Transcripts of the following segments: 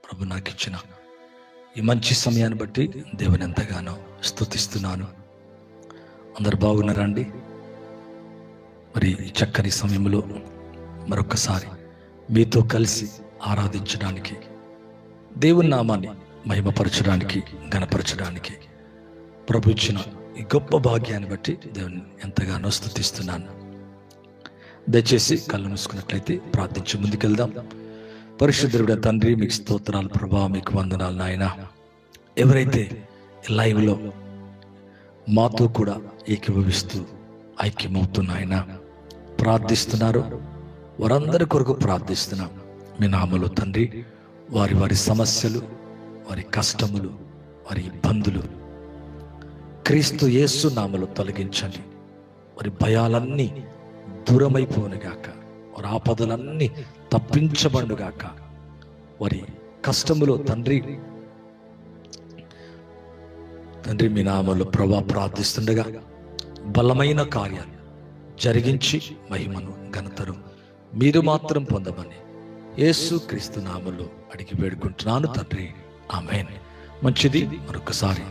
ప్రభు నాకు ఇచ్చిన ఈ మంచి సమయాన్ని బట్టి దేవుని ఎంతగానో స్తుతిస్తున్నాను. అందరు బాగున్నారండి? మరి ఈ చక్కని సమయంలో మరొకసారి మీతో కలిసి ఆరాధించడానికి, దేవుని నామాన్ని మహిమపరచడానికి, ఘనపరచడానికి ప్రభు ఇచ్చిన ఈ గొప్ప భాగ్యాన్ని బట్టి దేవుని ఎంతగానో స్తుతిస్తున్నాను. దయచేసి కళ్ళు మూసుకున్నట్లయితే ప్రార్థించి ముందుకెళ్దాం. పరిశుద్ధుడ తండ్రి, మీకు స్తోత్రాలు ప్రభా, మీకు వందనాలు నాయన. ఎవరైతే లైవ్లో మాతో కూడా ఏకీభవిస్తూ ఐక్యమవుతున్నాయన ప్రార్థిస్తున్నారు, వారందరి కొరకు ప్రార్థిస్తున్నాం. మీ నామములో తండ్రి, వారి వారి సమస్యలు, వారి కష్టములు, వారి ఇబ్బందులు క్రీస్తు యేసు నామములో తొలగించండి. వారి భయాలన్నీ దూరమైపోనుగాక, వారి ఆపదలన్నీ తప్పించబడుగాక. వారి కష్టములో తండ్రి మీ నామములో ప్రభా ప్రార్థిస్తుండగా బలమైన కార్యాలు జరిగించి మహిమను ఘనతను మీరు మాత్రం పొందమని యేసు క్రీస్తు నామములో అడిగి వేడుకుంటున్నాను తండ్రి, ఆమేన్. మంచిది, మరొకసారి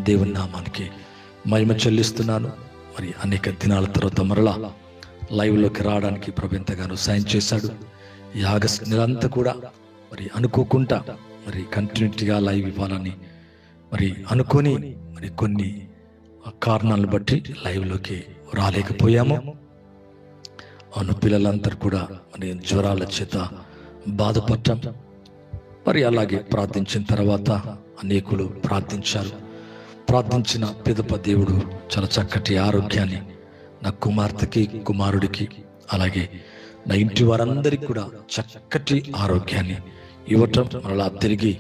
దేవుని నామానికి మహిమ చెల్లిస్తున్నాను. మరి అనేక దినాల తర్వాత మరలా లైవ్లోకి రావడానికి ప్రభు ఎంతగానో సాయం చేశాడు. ఈ ఆగస్టు నెలంతా కూడా మరి అనుకోకుండా మరి కంటిన్యూటీగా లైవ్ ఇవ్వాలని మరి అనుకొని మరి కొన్ని కారణాలను బట్టి లైవ్లోకి రాలేకపోయాము. అవును, పిల్లలందరూ కూడా మరి జ్వరాల చేత బాధపడ్డాం. మరి అలాగే ప్రార్థించిన తర్వాత అనేకులు ప్రార్థించారు. ప్రార్థించిన పిదప దేవుడు చాలా చక్కటి ఆరోగ్యాన్ని నా కుమార్తెకి, కుమారుడికి, అలాగే నా ఇంటి వారందరికీ కూడా చక్కటి ఆరోగ్యాన్ని ఇవ్వటం, మరలా తిరిగి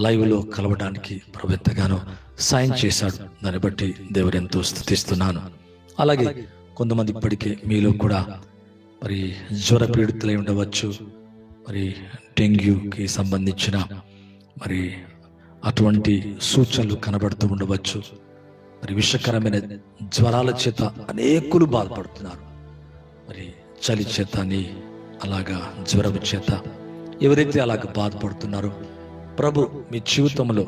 లైవ్లో కలవడానికి ప్రభు ఎంతగానో సాయం చేశాడు. దాన్ని బట్టి దేవుడు ఎంతో స్తుతిస్తున్నాను. అలాగే కొంతమంది ఇప్పటికే మీలో కూడా మరి జ్వర పీడితులై ఉండవచ్చు, మరి డెంగ్యూకి సంబంధించిన మరి అటువంటి సూచనలు కనబడుతూ ఉండవచ్చు. మరి విషకరమైన జ్వరాల చేత అనేకులు బాధపడుతున్నారు. మరి చలి చేతని, అలాగా జ్వరము చేత ఎవరైతే అలాగ బాధపడుతున్నారో ప్రభు మీ జీవితంలో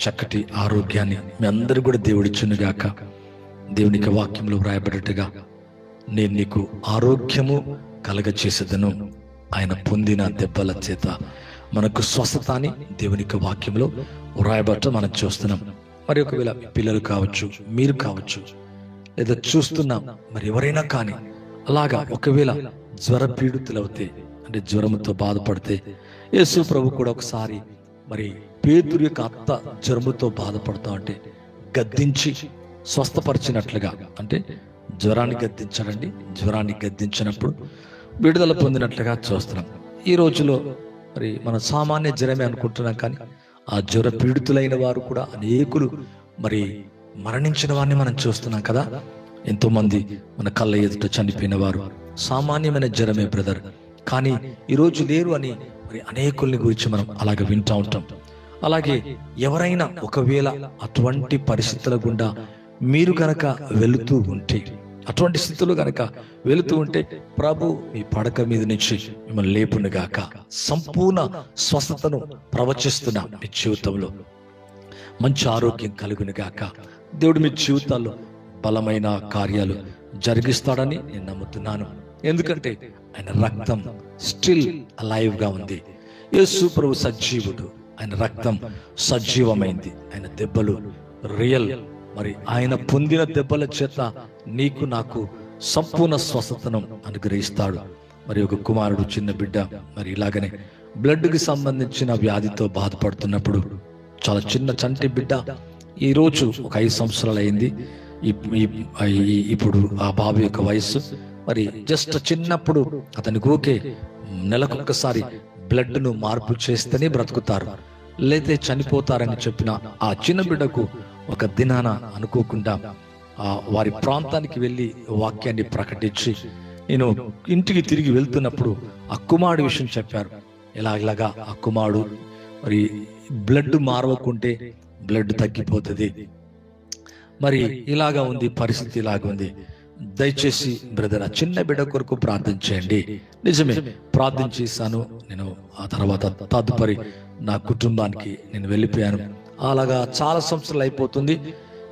చక్కటి ఆరోగ్యాన్ని మీ అందరూ కూడా దేవుడిచ్చునుగాక. దేవునికి వాక్యంలో వ్రాయబడేట్టుగా, నేను నీకు ఆరోగ్యము కలగచేసేదను, ఆయన పొందిన దెబ్బల చేత మనకు స్వస్థత అని దేవునికి వాక్యంలో వ్రాయబడటం మనం చూస్తున్నాం. మరి ఒకవేళ పిల్లలు కావచ్చు, మీరు కావచ్చు, లేదా చూస్తున్నాం మరి ఎవరైనా కానీ అలాగా ఒకవేళ జ్వర పీడితులవుతే, అంటే జ్వరముతో బాధపడితే, యేసు ప్రభు కూడా ఒకసారి మరి పేతురు యొక్క అత్త జ్వరముతో బాధపడుతూ అంటే గద్దించి స్వస్థపరిచినట్లుగా, అంటే జ్వరాన్ని గద్దించాడండి. జ్వరాన్ని గద్దించినప్పుడు విడుదల పొందినట్లుగా చూస్తున్నాం. ఈ రోజులో మరి మనం సామాన్య జ్వరమే అనుకుంటున్నాం, కానీ ఆ జ్వర పీడితులైన వారు కూడా అనేకులు మరి మరణించిన వారిని మనం చూస్తున్నాం కదా. ఎంతో మంది మన కళ్ళ ఎదుట చనిపోయిన వారు సామాన్యమైన జ్వరమే బ్రదర్, కానీ ఈరోజు లేరు అని మరి అనేకుల్ని గురించి మనం అలాగ వింటూ ఉంటాం. అలాగే ఎవరైనా ఒకవేళ అటువంటి పరిస్థితుల గుండా మీరు గనక వెళుతూ ఉంటే, అటువంటి స్థితిలో గనక వెళుతూ ఉంటే ప్రభు మీ పడక మీద నుంచి మిమ్మల్ని లేపునుగాక. సంపూర్ణ స్వస్థతను ప్రవచిస్తున్నా. మీ జీవితంలో మంచి ఆరోగ్యం కలుగునుగాక. దేవుడు మీ జీవితాల్లో బలమైన కార్యాలు జరిగిస్తాడని నేను నమ్ముతున్నాను. ఎందుకంటే ఆయన రక్తం స్టిల్ అలైవ్ గా ఉంది. యేసు ప్రభు సజీవుడు, ఆయన రక్తం సజీవమైంది, ఆయన దెబ్బలు రియల్. మరి ఆయన పొందిన దెబ్బల చేత నీకు నాకు సంపూర్ణ స్వస్థతను అనుగ్రహిస్తాడు. మరి ఒక కుమారుడు, చిన్న బిడ్డ మరి ఇలాగనే బ్లడ్కి సంబంధించిన వ్యాధితో బాధపడుతున్నప్పుడు, చాలా చిన్న చంటి బిడ్డ, ఈరోజు ఒక 5 సంవత్సరాలు అయింది. ఇప్పుడు ఆ బాబు యొక్క వయస్సు మరి జస్ట్ చిన్నప్పుడు అతనికి ఓకే, నెలకొకసారి బ్లడ్ను మార్పు చేస్తేనే బ్రతుకుతారు, లేతే చనిపోతారని చెప్పిన ఆ చిన్న బిడ్డకు ఒక దినాన అనుకోకుండా వారి ప్రాంతానికి వెళ్ళి వాక్యాన్ని ప్రకటించి, నేను ఇంటికి తిరిగి వెళ్తున్నప్పుడు ఆ కుమారుడు విషయం చెప్పారు. ఇలాగా ఆ కుమారుడు మరి బ్లడ్ మారవకుంటే బ్లడ్ తగ్గిపోతుంది, మరి ఇలాగా ఉంది పరిస్థితి, ఇలాగ ఉంది. దయచేసి బ్రదర్ ఆ చిన్న బిడ్డ కొరకు ప్రార్థన చేయండి. నిజమే, ప్రార్థన చేశాను నేను. ఆ తర్వాత తదుపరి నా కుటుంబానికి నేను వెళ్ళిపోయాను. అలాగా చాలా సంవత్సరాలు అయిపోతుంది.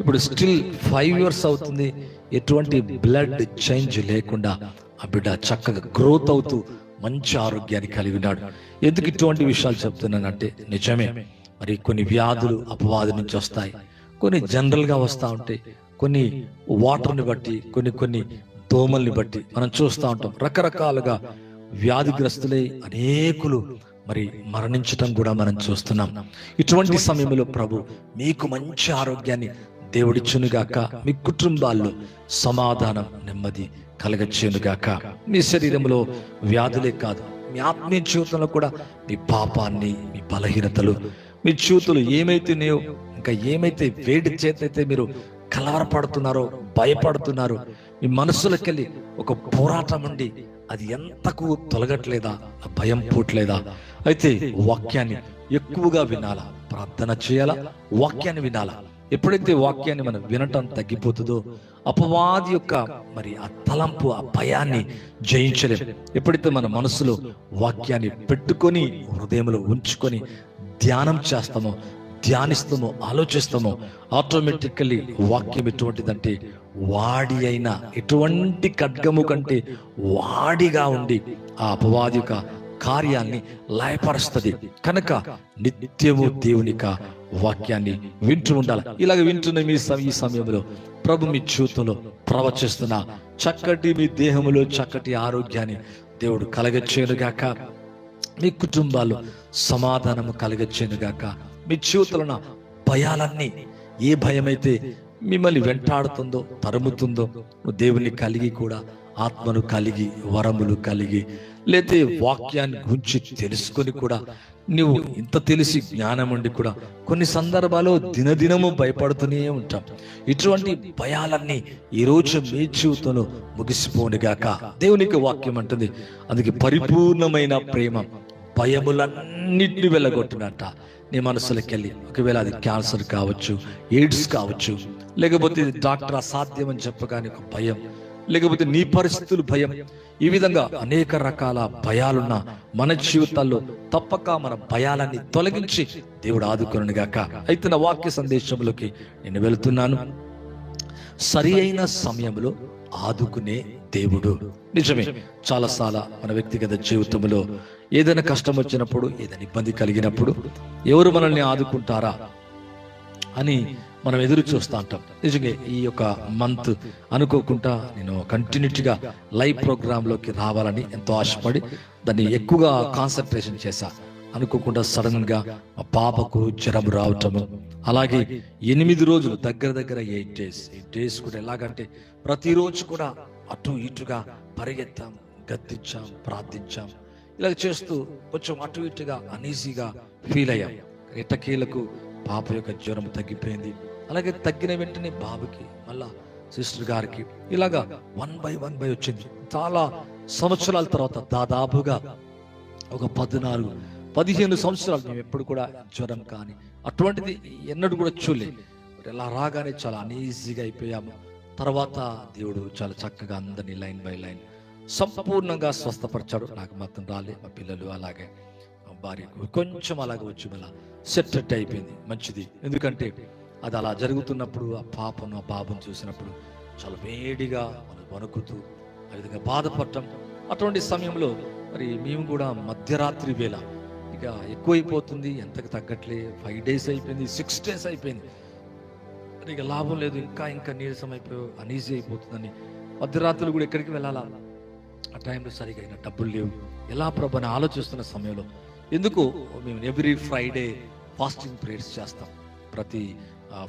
ఇప్పుడు స్టిల్ 5 years అవుతుంది. ఎటువంటి బ్లడ్ చేంజ్ లేకుండా ఆ బిడ్డ చక్కగా గ్రోత్ అవుతూ మంచి ఆరోగ్యాన్ని కలిగి ఉన్నాడు. ఎందుకు ఇటువంటి విషయాలు చెప్తున్నానంటే, నిజమే, మరి కొన్ని వ్యాధులు అపవాది నుంచి వస్తాయి, కొన్ని జనరల్గా వస్తూ ఉంటాయి, కొన్ని వాటర్ని బట్టి, కొన్ని దోమల్ని బట్టి మనం చూస్తూ ఉంటాం. రకరకాలుగా వ్యాధిగ్రస్తులై అనేకులు మరి మరణించటం కూడా మనం చూస్తున్నాం. ఇటువంటి సమయంలో ప్రభు మీకు మంచి ఆరోగ్యాన్ని దేవుడిచ్చునుగాక, మీ కుటుంబాల్లో సమాధానం నెమ్మది కలగచ్చేనుగాక. మీ శరీరంలో వ్యాధులే కాదు, మీ ఆత్మీయ జీవితంలో కూడా మీ పాపాన్ని, మీ బలహీనతలు, మీ జీవితంలో ఏమైతేనేయో, ఇంకా ఏమైతే వేడి చేతైతే మీరు కలవరపడుతున్నారో, భయపడుతున్నారో, మీ మనసులకెళ్ళి ఒక పోరాటం ఉండి అది ఎంతకు తొలగట్లేదా, భయం పూట్లేదా? అయితే వాక్యాన్ని ఎక్కువగా వినాలా, ప్రార్థన చేయాలా, వాక్యాన్ని వినాలా. ఎప్పుడైతే వాక్యాన్ని మనం వినటం తగ్గిపోతుందో అపవాది యొక్క మరి ఆ తలంపు, ఆ భయాన్ని జయించలేం. ఎప్పుడైతే మన మనసులో వాక్యాన్ని పెట్టుకొని హృదయంలో ఉంచుకొని ధ్యానం చేస్తామో, ధ్యానిస్తామో, ఆలోచిస్తామో, ఆటోమేటికల్లీ వాక్యం ఎటువంటిదంటే వాడి అయినా ఎటువంటి ఖడ్గము కంటే వాడిగా ఉండి ఆ అపవాది యొక్క కార్యాన్ని లయపరుస్తుంది. కనుక నిత్యము దేవునిక వాక్యాన్ని వింటూ ఉండాలి. ఇలాగ వింటున్న ఈ సమయంలో ప్రభు మీ జీవితంలో ప్రవచిస్తున్న చక్కటి మీ దేహములో చక్కటి ఆరోగ్యాన్ని దేవుడు కలగచ్చేనుగాక. మీ కుటుంబాల్లో సమాధానము కలగచ్చేనుగాక. మీ జీవితంలో భయాలన్నీ, ఏ భయమైతే మిమ్మల్ని వెంటాడుతుందో, తరుముతుందో, దేవుని కలిగి కూడా ఆత్మను కలిగి, వరములు కలిగి, లేతే వాక్యాన్ని గురించి తెలుసుకొని కూడా నువ్వు ఇంత తెలిసి జ్ఞానం ఉండి కూడా కొన్ని సందర్భాల్లో దినదినము భయపడుతూనే ఉంటాం. ఇటువంటి భయాలన్నీ ఈరోజు మీ జీవితంలో ముగిసిపోనుగాక. దేవునికి వాక్యం అంటుంది, అందుకే పరిపూర్ణమైన ప్రేమ భయములన్నిటిని వెళ్ళగొట్టినట్ట నీ మనసులోకి వెళ్ళి. ఒకవేళ అది క్యాన్సర్ కావచ్చు, ఎయిడ్స్ కావచ్చు, లేకపోతే డాక్టర్ అసాధ్యం అని చెప్పగానే ఒక భయం, లేకపోతే నీ పరిస్థితులు భయం, ఈ విధంగా అనేక రకాల భయాలున్న మన జీవితాల్లో తప్పక మన భయాలన్నీ తొలగించి దేవుడు ఆదుకొనుగాక. అయితే నా వాక్య సందేశంలోకి నేను వెళుతున్నాను. సరి అయిన సమయంలో ఆదుకునే దేవుడు. నిజమే, చాలాసార్లు మన వ్యక్తిగత జీవితంలో ఏదైనా కష్టం వచ్చినప్పుడు, ఏదైనా ఇబ్బంది కలిగినప్పుడు ఎవరు మనల్ని ఆదుకుంటారా అని మనం ఎదురు చూస్తూ ఉంటాం. నిజంగా ఈ యొక్క మంత్ అనుకోకుండా నేను కంటిన్యూటీగా లైవ్ ప్రోగ్రాంలోకి రావాలని ఎంతో ఆశపడి దాన్ని ఎక్కువగా కాన్సన్ట్రేషన్ చేశా. అనుకోకుండా సడన్ గా మా పాపకు జ్వరం రావటము, అలాగే 8 రోజులు దగ్గర 8 days కూడా ఎలాగంటే ప్రతిరోజు కూడా అటు ఇటుగా పరిగెత్తాం, గద్దించాం, ప్రార్థించాం. ఇలా చేస్తూ కొంచెం అటు ఇటుగా అనీజీగా ఫీల్ అయ్యాం. ఎట్టకేలకు పాప యొక్క జ్వరం తగ్గిపోయింది. అలాగే తగ్గిన వెంటనే బాబుకి, మళ్ళా సిస్టర్ గారికి, ఇలాగా 1 by 1 వచ్చింది. చాలా సంవత్సరాల తర్వాత దాదాపుగా ఒక 14-15 సంవత్సరాలు మేము ఎప్పుడు కూడా జ్వరం కానీ అటువంటిది ఎన్నడూ కూడా చూడలేదు. ఇలా రాగానే చాలా అనీజీగా అయిపోయాము. తర్వాత దేవుడు చాలా చక్కగా అందరినీ లైన్ బై లైన్ సంపూర్ణంగా స్వస్థపరిచాడు. నాకు మాత్రం రాలే, మా పిల్లలు అలాగే భార్యకు కొంచెం అలాగే వచ్చి మళ్ళీ సెట్ అయిపోయింది. మంచిది, ఎందుకంటే అది అలా జరుగుతున్నప్పుడు ఆ పాపను, ఆ బాబును చూసినప్పుడు చాలా వేడిగా మనం వణుకుతూ ఆ విధంగా బాధపడటం. అటువంటి సమయంలో మరి మేము కూడా మధ్యరాత్రి వేళ ఇక ఎక్కువైపోతుంది, ఎంతకు తగ్గట్లే 5 days అయిపోయింది, 6 days అయిపోయింది, ఇక లాభం లేదు, ఇంకా నీరసం అయిపోయి అనీజీ అయిపోతుందని మధ్యరాత్రులు కూడా ఎక్కడికి వెళ్ళాలా, ఆ టైంలో సరిగా అయినా డబ్బులు లేవు, ఎలా ప్రభు అని ఆలోచిస్తున్న సమయంలో ఎందుకు మేము ఎవ్రీ ఫ్రైడే ఫాస్టింగ్ ప్రేయర్స్ చేస్తాం. ప్రతి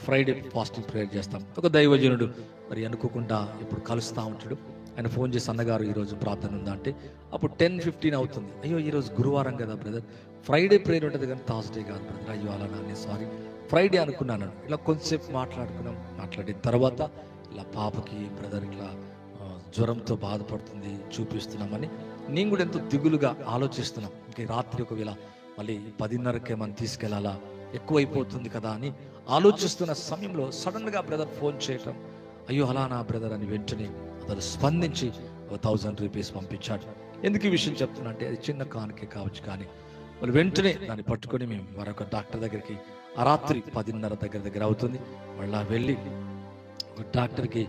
ఫ్రైడే ఫాస్టింగ్ ప్రేయర్ చేస్తాం. ఒక దైవజనుడు మరి అనుకోకుండా ఇప్పుడు కలుస్తూ ఉంటాడు. ఆయన ఫోన్ చేసి, అన్నగారు ఈరోజు ప్రార్థన ఉందా అంటే, అప్పుడు 10:15 అవుతుంది. అయ్యో ఈరోజు గురువారం కదా బ్రదర్, ఫ్రైడే ప్రేయర్ ఉంటుంది కానీ థర్స్డే కాదు బ్రదర్. అయ్యో అలా నాన్న, సారీ, ఫ్రైడే అనుకున్నాను. ఇలా కొంతసేపు మాట్లాడిన తర్వాత ఇలా పాపకి బ్రదర్ ఇట్లా జ్వరంతో బాధపడుతుంది, చూపిస్తున్నామని నేను కూడా ఎంతో దిగులుగా ఆలోచిస్తున్నాం. ఇంకా రాత్రి ఒకవేళ మళ్ళీ 10:30కే మనం తీసుకెళ్లాలా, ఎక్కువైపోతుంది కదా అని ఆలోచిస్తున్న సమయంలో సడన్ గా బ్రదర్ ఫోన్ చేయటం, అయ్యో అలా నా బ్రదర్ అని వెంటనే తను స్పందించి 1000 రూపీస్ పంపించాడు. ఎందుకు ఈ విషయం చెప్తున్నా అంటే అది చిన్న కానుకే కావచ్చు, కానీ వాళ్ళు వెంటనే దాన్ని పట్టుకొని మేము మరొక డాక్టర్ దగ్గరికి ఆ రాత్రి 10:30 దగ్గర అవుతుంది. మళ్ళీ వెళ్ళి ఒక డాక్టర్కి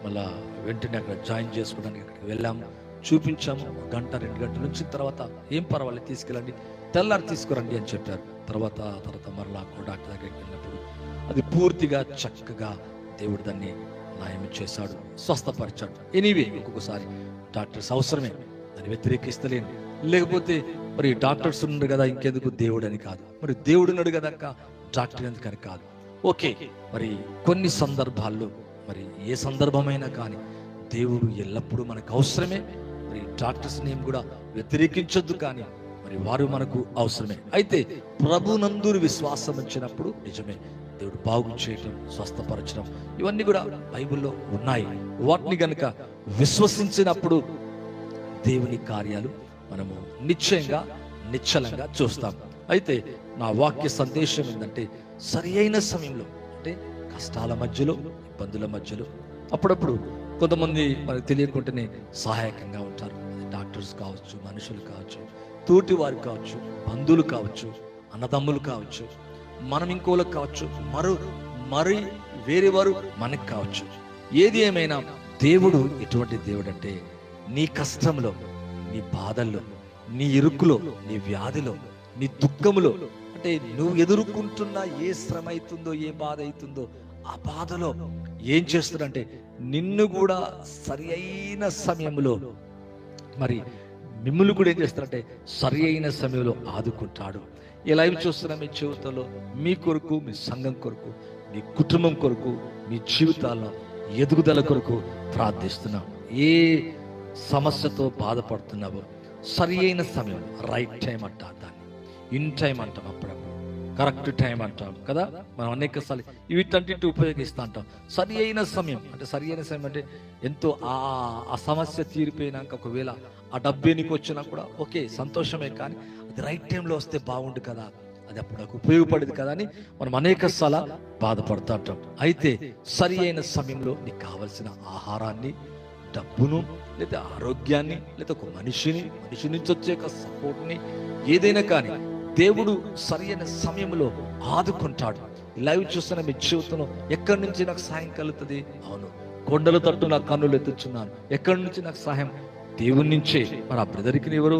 మళ్ళా వెంటనే అక్కడ జాయిన్ చేసుకోవడానికి అక్కడికి వెళ్ళాము, చూపించాము. 1 గంట 2 గంటల నుంచి తర్వాత ఏం పర్వాలేదు తీసుకెళ్ళండి, తెల్లారి తీసుకురండి అని చెప్పారు. తర్వాత మరలా ఒక డాక్టర్ దగ్గరికి వెళ్ళినప్పుడు అది పూర్తిగా చక్కగా దేవుడు దాన్ని నయం చేశాడు, స్వస్థపరిచాడు. ఎనీవే ఒక్కొక్కసారి డాక్టర్స్ అవసరమే, దాన్ని వ్యతిరేకిస్తలేను. లేకపోతే మరి డాక్టర్స్ ఉన్నారు కదా ఇంకెందుకు దేవుడు అని కాదు, మరి దేవుడు ఉన్నాడు కదా డాక్టర్ ఎందుకని కాదు. ఓకే, మరి కొన్ని సందర్భాల్లో మరి ఏ సందర్భమైనా కానీ దేవుడు ఎల్లప్పుడూ మనకు అవసరమే. మరి డాక్టర్స్ నేమ్ కూడా వ్యతిరేకించొద్దు, కానీ మరి వారు మనకు అవసరమే. అయితే ప్రభునందు విశ్వాసం వచ్చినప్పుడు నిజమే దేవుడు బాగు చేయటం, స్వస్థపరచడం ఇవన్నీ కూడా బైబిల్లో ఉన్నాయి. వాటిని గనుక విశ్వసించినప్పుడు దేవుని కార్యాలు మనము నిశ్చయంగా నిశ్చలంగా చూస్తాం. అయితే నా వాక్య సందేశం ఏంటంటే సరి అయిన సమయంలో, అంటే కష్టాల మధ్యలో, ఇబ్బందుల మధ్యలో అప్పుడప్పుడు కొంతమంది మనకు తెలియకుండానే సహాయకంగా ఉంటారు. డాక్టర్స్ కావచ్చు, మనుషులు కావచ్చు, తోటి వారు కావచ్చు, బంధువులు కావచ్చు, అన్నదమ్ములు కావచ్చు, మనం ఇంకోలకు కావచ్చు, మరి వేరే వారు మనకు కావచ్చు. ఏది ఏమైనా దేవుడు ఎటువంటి దేవుడు అంటే నీ కష్టంలో, నీ బాధల్లో, నీ ఇరుకులో, నీ వ్యాధిలో, నీ దుఃఖములో, అంటే నువ్వు ఎదుర్కొంటున్న ఏ శ్రమ అవుతుందో, ఏ బాధ అవుతుందో ఆ బాధలో ఏం చేస్తాడంటే నిన్ను కూడా సరి అయిన సమయంలో, మరి మిమ్మల్ని కూడా ఏం చేస్తారంటే సరి అయిన సమయంలో ఆదుకుంటాడు. ఈ లైవ్ చూస్తున్న మీ జీవితంలో, మీ కొరకు, మీ సంఘం కొరకు, మీ కుటుంబం కొరకు, మీ జీవితాల్లో ఎదుగుదల కొరకు ప్రార్థిస్తున్నాం. ఏ సమస్యతో బాధపడుతున్నావో సరి అయిన సమయం, రైట్ టైం అంటారు దాన్ని, ఇన్ టైం అంటాం, అప్పుడప్పుడు కరెక్ట్ టైం అంటాం కదా. మనం అనేక సార్లు వీటన్నిటి ఉపయోగిస్తూ అంటాం. సరి అయిన సమయం అంటే, సరి అయిన సమయం అంటే ఎంతో ఆ సమస్య తీరిపోయినాక ఒకవేళ ఆ డబ్బే నీకు వచ్చినా కూడా ఓకే, సంతోషమే, కానీ అది రైట్ టైంలో వస్తే బాగుండు కదా, అది అప్పుడు నాకు ఉపయోగపడేది కదా అని మనం అనేక సార్లు బాధపడుతూ ఉంటాం. అయితే సరి అయిన సమయంలో నీకు కావలసిన ఆహారాన్ని, డబ్బును, లేదా ఆరోగ్యాన్ని, లేదా ఒక మనిషి నుంచి వచ్చే సపోర్ట్ని, ఏదైనా కానీ దేవుడు సరైన సమయంలో ఆదుకుంటాడు. లైవ్ చూస్తున్న మీ జీవితంలో ఎక్కడి నుంచి నాకు సాయం కలుగుతుంది? అవును, కొండల తట్టు నా కన్నులు ఎత్తుచున్నాను. ఎక్కడి నుంచి నాకు సహాయం? దేవుని నుంచే. మరి ఆ బ్రదర్కి ఎవరు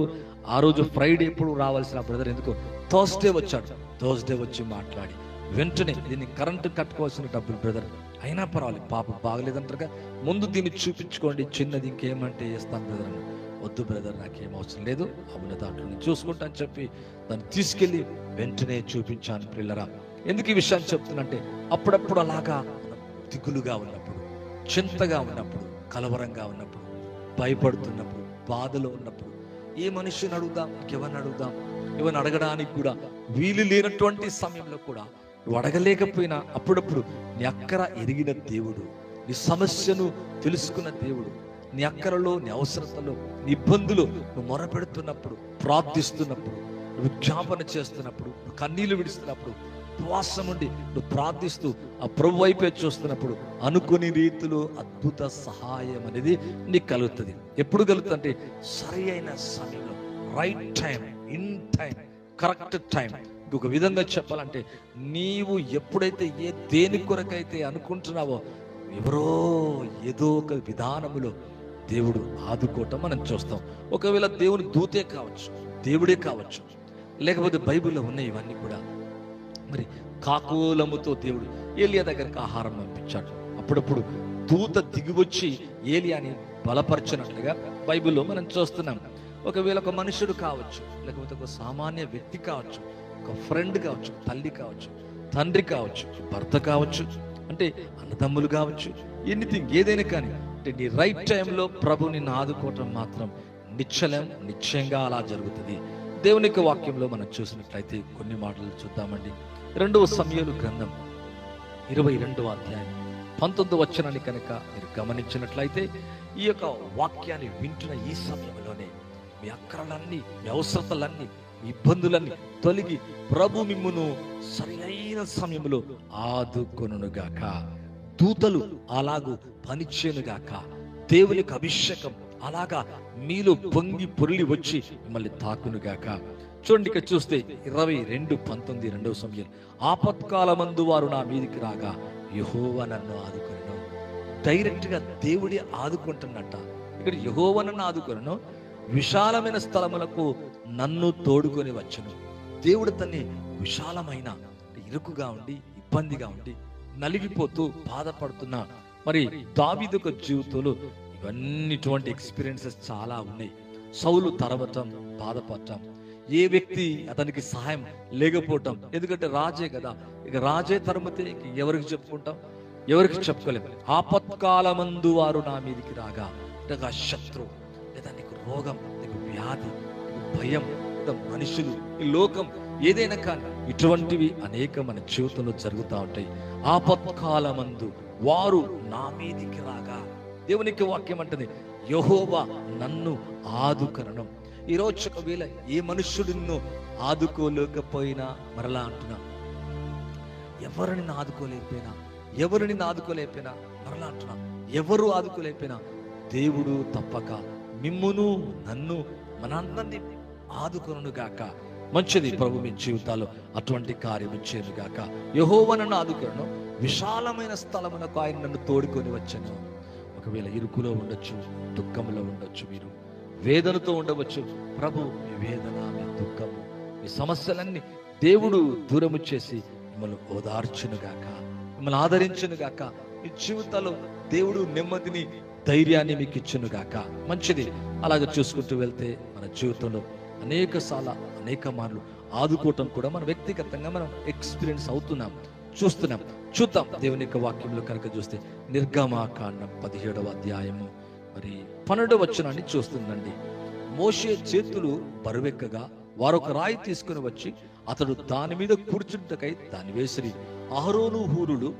ఆ రోజు ఫ్రైడే ఎప్పుడు రావాల్సిన బ్రదర్ ఎందుకు థర్స్డే వచ్చాడు. థర్స్డే వచ్చి మాట్లాడి వెంటనే దీన్ని కరెంటు కట్టుకోవాల్సిన డబ్బులు బ్రదర్, అయినా పర్వాలేదు, పాప బాగలేదంటారుగా, ముందు దీన్ని చూపించుకోండి, చిన్నది ఇంకేమంటే చేస్తాను బ్రదర్ అని. వద్దు బ్రదర్, నాకేం అవసరం లేదు, అవున దాంట్లో నేను చూసుకుంటా అని చెప్పి దాన్ని తీసుకెళ్ళి వెంటనే చూపించాను. పిల్లరా, ఎందుకు ఈ విషయాన్ని చెప్తున్నంటే అప్పుడప్పుడు అలాగా దిగులుగా ఉన్నప్పుడు, చింతగా ఉన్నప్పుడు, కలవరంగా ఉన్నప్పుడు, భయపడుతున్నప్పుడు, బాధలో ఉన్నప్పుడు ఏ మనిషిని అడుగుదాం, ఇంకెవరిని అడుగుదాం, ఎవరిని అడగడానికి కూడా వీలు లేనటువంటి సమయంలో కూడా నువ్వు అడగలేకపోయినా అప్పుడప్పుడు నీ అక్కర ఎరిగిన దేవుడు, నీ సమస్యను తెలుసుకున్న దేవుడు, నీ అక్కరలో, నీ అవసరతలో, నీ ఇబ్బందులు నువ్వు మొరపెడుతున్నప్పుడు, ప్రార్థిస్తున్నప్పుడు, విజ్ఞాపన చేస్తున్నప్పుడు, కన్నీళ్లు విడుస్తున్నప్పుడు, ఉపవాసం ఉండి నువ్వు ప్రార్థిస్తూ ఆ ప్రభు వైపే చూస్తున్నప్పుడు అనుకుని రీతిలో అద్భుత సహాయం అనేది నీకు కలుగుతుంది. ఎప్పుడు కలుగుతుంది అంటే సరి అయిన సమయంలో, right time, in time, correct time. ఇంకొక విధంగా చెప్పాలంటే నీవు ఎప్పుడైతే దేని కొరకైతే అనుకుంటున్నావో ఎవరో ఏదో ఒక విధానములో దేవుడు ఆదుకోవటం మనం చూస్తాం. ఒకవేళ దేవుని దూతే కావచ్చు, దేవుడే కావచ్చు, లేకపోతే బైబిల్లో ఉన్న ఇవన్నీ కూడా. మరి కాకోలముతో దేవుడు ఏలియా దగ్గరికి ఆహారం పంపించాడు. అప్పుడప్పుడు దూత దిగివచ్చి ఏలియాని బలపరచినట్లుగా బైబిల్లో మనం చూస్తున్నాం. ఒకవేళ ఒక మనుషుడు కావచ్చు, లేకపోతే ఒక సామాన్య వ్యక్తి కావచ్చు, ఒక ఫ్రెండ్ కావచ్చు, తల్లి కావచ్చు, తండ్రి కావచ్చు, భర్త కావచ్చు, అంటే అన్నదమ్ములు కావచ్చు, ఎనీథింగ్, ఏదైనా కానీ అంటే నీ రైట్ టైంలో ప్రభు నిన్ను ఆదుకోవటం మాత్రం నిశ్చయంగా అలా జరుగుతుంది. దేవుని యొక్క వాక్యంలో మనం చూసినట్లయితే కొన్ని మాటలు చూద్దామండి. 2వ సమూయేలు గ్రంథం 22వ అధ్యాయం 19వ వచనాన్ని కనుక మీరు గమనించినట్లయితే ఈ యొక్క వాక్యాన్ని వింటున్న ఈ సమయంలోనే మీ అక్కరలన్నీ, మీ అవసరతలన్నీ, మీ ఇబ్బందులన్నీ తొలగి ప్రభు మిమ్మును సరైన సమయంలో ఆదుకొనుగాక. దూతలు అలాగూ పనిచేయునుగాక. దేవునికి అభిషేకం అలాగా మీలో పొంగి పొర్లి వచ్చి మిమ్మల్ని తాకునుగాక. చూడండి, ఇక్కడ చూస్తే 22:19 రెండవ సమయం, ఆపత్కాలమందు వారు నా మీదికి రాగా యెహోవా నన్ను ఆదుకొనెను. డైరెక్ట్ గా దేవుడే ఆదుకుంటున్నట్ట. ఇక్కడ యెహోవా నన్ను ఆదుకొనెను, విశాలమైన స్థలములకు నన్ను తోడుకొని వచ్చెను. దేవుడు తన్ని విశాలమైన, ఇరుకుగా ఉండి ఇబ్బందిగా ఉండి నలిగిపోతూ బాధపడుతున్నా మరి దావీదు జీవితంలో ఇవన్నిటువంటి ఎక్స్పీరియన్సెస్ చాలా ఉన్నాయి. సౌలు తరవటం, బాధపడటం, ఏ వ్యక్తి అతనికి సహాయం లేకపోవటం, ఎందుకంటే రాజే కదా, ఇక రాజే తరుమతే ఎవరికి చెప్పుకుంటాం, ఎవరికి చెప్పుకోలేము. ఆపత్కాలమందు వారు నా మీదికి రాగా, లేదా శత్రువు, లేదా నీకు రోగం, నీకు వ్యాధి, నీకు భయం, మనుషులు, ఈ లోకం ఏదైనా కానీ ఇటువంటివి అనేక మన జీవితంలో జరుగుతూ ఉంటాయి. ఆపత్కాలమందు వారు నా మీదికి రాగా, దేవునికి వాక్యం అంటుంది యెహోవా నన్ను ఆదుకొనెను. ఈరోజు ఒకవేళ ఏ మనుష్యుడు నిన్ను ఆదుకోలేకపోయినా, మరలా అంటున్నా, ఎవరిని ఆదుకోలేకపోయినా మరలా అంటున్నా, ఎవరు ఆదుకోలేకపోయినా దేవుడు తప్పక మిమ్మును నన్ను మనందరినీ ఆదుకొనును గాక. మంచిది, ప్రభు మీ జీవితాల్లో అటువంటి కార్యం ఇచ్చేను గాక. యెహోవా నన్ను ఆదుకొనెను, విశాలమైన స్థలమునకు ఆయన నన్ను తోడుకొని వచ్చెను. ఒకవేళ ఇరుకులో ఉండొచ్చు, దుఃఖంలో ఉండొచ్చు, మీరు వేదనతో ఉండవచ్చు. ప్రభు మీ వేదన, మీ దుఃఖము, మీ సమస్యలన్నీ దేవుడు దూరము చేసి మిమ్మల్ని ఓదార్చునుగాక, మిమ్మల్ని ఆదరించునుగాక. మీ జీవితాల్లో దేవుడు నెమ్మదిని, ధైర్యాన్ని మీకు ఇచ్చునుగాక. మంచిది. అలాగే చూసుకుంటూ వెళ్తే మన జీవితంలో అనేక మార్లు ఆదుకోవటం కూడా మన వ్యక్తిగతంగా మనం ఎక్స్పీరియన్స్ అవుతున్నాం, చూద్దాం. దేవుని యొక్క వాక్యంలో కనుక చూస్తే నిర్గమాకాండం 17వ అధ్యాయము మరి 12వ వచనాన్ని చూస్తుందండి. మోషే చేతులు బరువెక్కగా వారు ఒక రాయి తీసుకుని వచ్చి అతడు దాని మీద కూర్చుంటకై దాన్ని వేసిరి. అహరోను హూరులు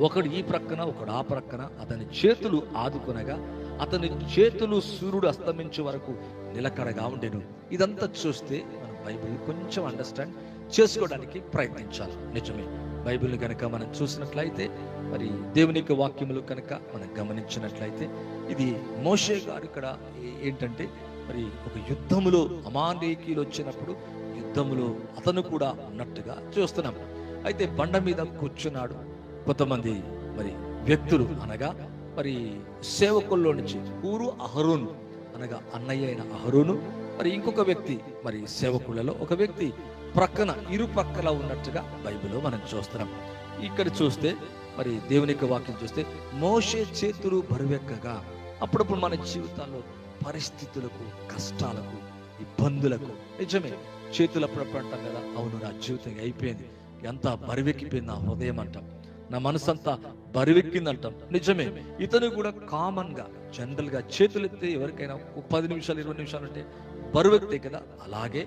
ఒకడు ఈ ప్రక్కన ఒకడు ఆ ప్రక్కన అతని చేతులు ఆదుకొనగా అతని చేతులు సూర్యుడు అస్తమించే వరకు నిలకడగా ఉండెను. ఇదంతా చూస్తే మనం బైబిల్ కొంచెం అండర్స్టాండ్ చేసుకోవడానికి ప్రయత్నించాలి. నిజమే, బైబిల్ కనుక మనం చూసినట్లయితే, మరి దేవుని యొక్క వాక్యములు కనుక మనం గమనించినట్లయితే, ఇది మోషే గారు ఇక్కడ ఏంటంటే మరి ఒక యుద్ధములో అమాలేకీయులు వచ్చినప్పుడు యుద్ధములో అతను కూడా ఉన్నట్టుగా చూస్తున్నాం. అయితే బండ మీద కూర్చున్నాడు. కొంతమంది మరి వ్యక్తులు అనగా మరి సేవకుల్లో నుంచి ఊరు అహరోను అనగా అన్నయ్య అయిన అహరోను, మరి ఇంకొక వ్యక్తి మరి సేవకులలో ఒక వ్యక్తి ప్రక్కన ఇరు పక్కల ఉన్నట్టుగా బైబిల్లో మనం చూస్తున్నాం. ఇక్కడ చూస్తే మరి దేవుని యొక్క వాక్యం చూస్తే మోషే చేతులు బరువెక్కగా, అప్పుడప్పుడు మన జీవితాల్లో పరిస్థితులకు, కష్టాలకు, ఇబ్బందులకు నిజమే చేతులు అప్పుడప్పుడు అంటాం కదా, అవును నా జీవితం అయిపోయింది, ఎంత బరువెక్కిపోయింది నా హృదయం అంటాం, నా మనసంతా బరువెక్కిందంటాం. నిజమే, ఇతను కూడా కామన్ గా జనరల్ గా చేతులు ఎత్తే ఎవరికైనా 10 నిమిషాలు 20 నిమిషాలు అంటే బరువెక్తే కదా, అలాగే